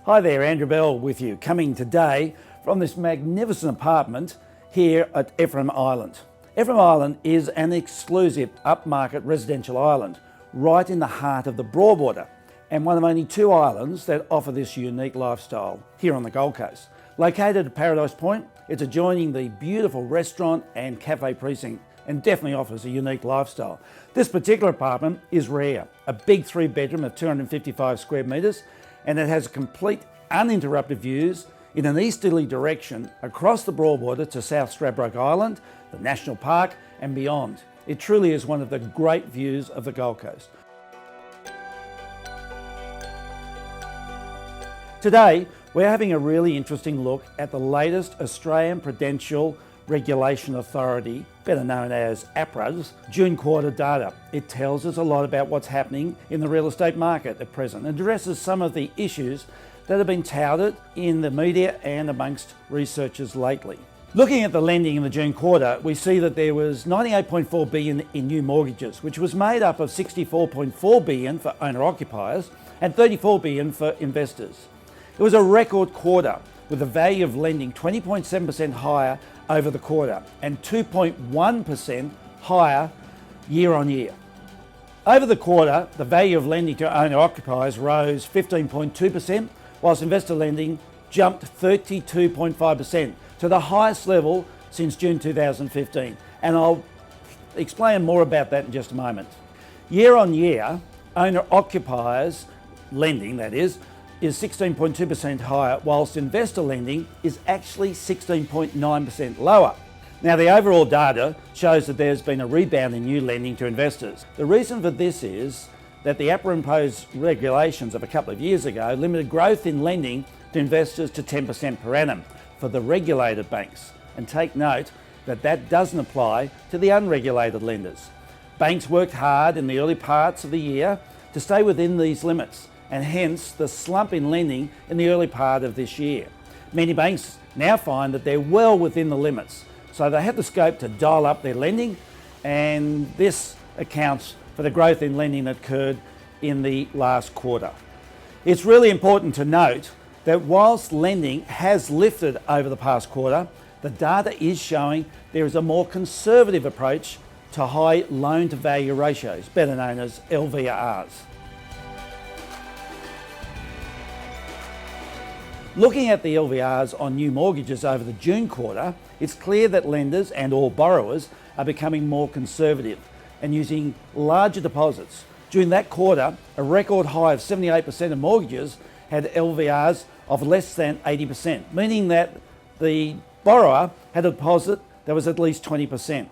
Hi there, Andrew Bell with you, coming today from this magnificent apartment here at Ephraim Island. Ephraim Island is an exclusive upmarket residential island right in the heart of the Broadwater, and one of only two islands that offer this unique lifestyle here on the Gold Coast. Located at Paradise Point, it's adjoining the beautiful restaurant and cafe precinct and definitely offers a unique lifestyle. This particular apartment is rare, a big 3-bedroom of 255 square metres, and it has complete uninterrupted views in an easterly direction across the Broadwater to South Stradbroke Island, the National Park and beyond. It truly is one of the great views of the Gold Coast. Today, we're having a really interesting look at the latest Australian Prudential Regulation Authority, better known as APRA's, June quarter data. It tells us a lot about what's happening in the real estate market at present and addresses some of the issues that have been touted in the media and amongst researchers lately. Looking at the lending in the June quarter, we see that there was $98.4 billion in new mortgages, which was made up of $64.4 billion for owner-occupiers and $34 billion for investors. It was a record quarter, with the value of lending 20.7% higher over the quarter and 2.1% higher year on year. Over the quarter, the value of lending to owner-occupiers rose 15.2%, whilst investor lending jumped 32.5% to the highest level since June 2015. And I'll explain more about that in just a moment. Year on year, owner-occupiers lending, that is 16.2% higher, whilst investor lending is actually 16.9% lower. Now, the overall data shows that there's been a rebound in new lending to investors. The reason for this is that the APRA imposed regulations of a couple of years ago limited growth in lending to investors to 10% per annum for the regulated banks. And take note that that doesn't apply to the unregulated lenders. Banks worked hard in the early parts of the year to stay within these limits, and hence the slump in lending in the early part of this year. Many banks now find that they're well within the limits, so they have the scope to dial up their lending, and this accounts for the growth in lending that occurred in the last quarter. It's really important to note that whilst lending has lifted over the past quarter, the data is showing there is a more conservative approach to high loan-to-value ratios, better known as LVRs. Looking at the LVRs on new mortgages over the June quarter, it's clear that lenders and all borrowers are becoming more conservative and using larger deposits. During that quarter, a record high of 78% of mortgages had LVRs of less than 80%, meaning that the borrower had a deposit that was at least 20%.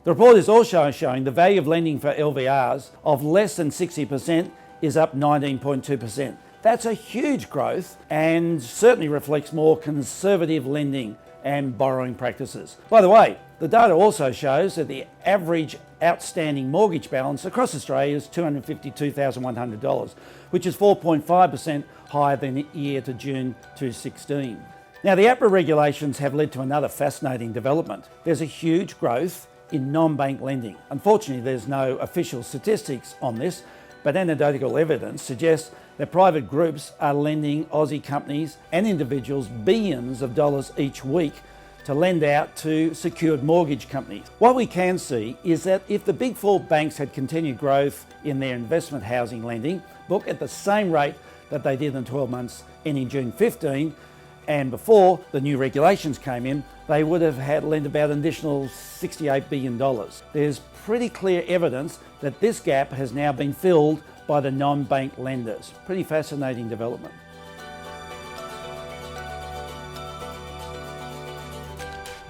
The report is also showing the value of lending for LVRs of less than 60% is up 19.2%. That's a huge growth and certainly reflects more conservative lending and borrowing practices. By the way, the data also shows that the average outstanding mortgage balance across Australia is $252,100, which is 4.5% higher than the year to June 2016. Now, the APRA regulations have led to another fascinating development. There's a huge growth in non-bank lending. Unfortunately, there's no official statistics on this, but anecdotal evidence suggests that private groups are lending Aussie companies and individuals billions of dollars each week to lend out to secured mortgage companies. What we can see is that if the big four banks had continued growth in their investment housing lending book at the same rate that they did in 12 months ending June 15, and before the new regulations came in, they would have had lent about an additional $68 billion. There's pretty clear evidence that this gap has now been filled by the non-bank lenders. Pretty fascinating development.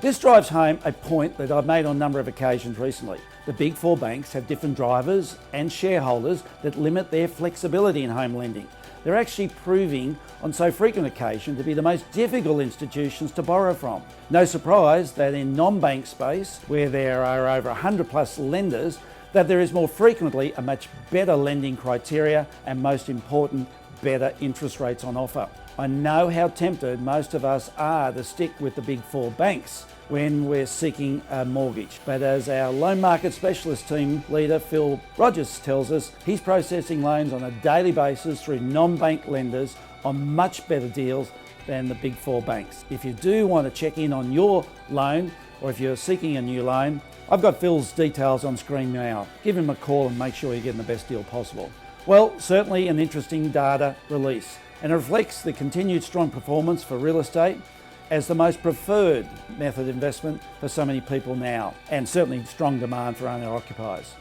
This drives home a point that I've made on a number of occasions recently. The big four banks have different drivers and shareholders that limit their flexibility in home lending. They're actually proving on so frequent occasion to be the most difficult institutions to borrow from. No surprise that in non-bank space, where there are over 100 plus lenders, that there is more frequently a much better lending criteria and, most important, better interest rates on offer. I know how tempted most of us are to stick with the big four banks when we're seeking a mortgage. But as our loan market specialist team leader, Phil Rogers, tells us, he's processing loans on a daily basis through non-bank lenders on much better deals than the big four banks. If you do want to check in on your loan, or if you're seeking a new loan, I've got Phil's details on screen now. Give him a call and make sure you're getting the best deal possible. Well, certainly an interesting data release, and it reflects the continued strong performance for real estate as the most preferred method of investment for so many people now, and certainly strong demand for owner-occupiers.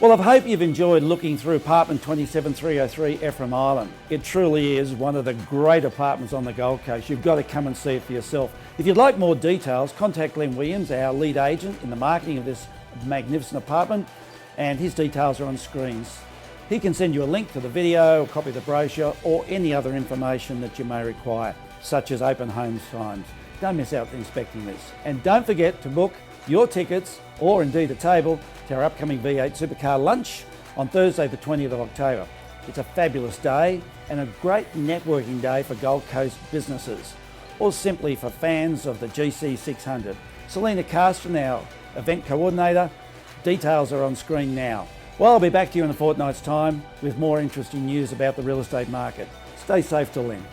Well, I hope you've enjoyed looking through apartment 27303 Ephraim Island. It truly is one of the great apartments on the Gold Coast. You've got to come and see it for yourself. If you'd like more details, contact Glenn Williams, our lead agent in the marketing of this magnificent apartment, and his details are on screens. He can send you a link to the video, a copy of the brochure, or any other information that you may require, such as open home times. Don't miss out on inspecting this. And don't forget to book your tickets, or indeed a table, to our upcoming V8 Supercar lunch on Thursday the 20th of October. It's a fabulous day and a great networking day for Gold Coast businesses, or simply for fans of the GC600. Selena Carsten, our event coordinator, details are on screen now. Well, I'll be back to you in a fortnight's time with more interesting news about the real estate market. Stay safe till then.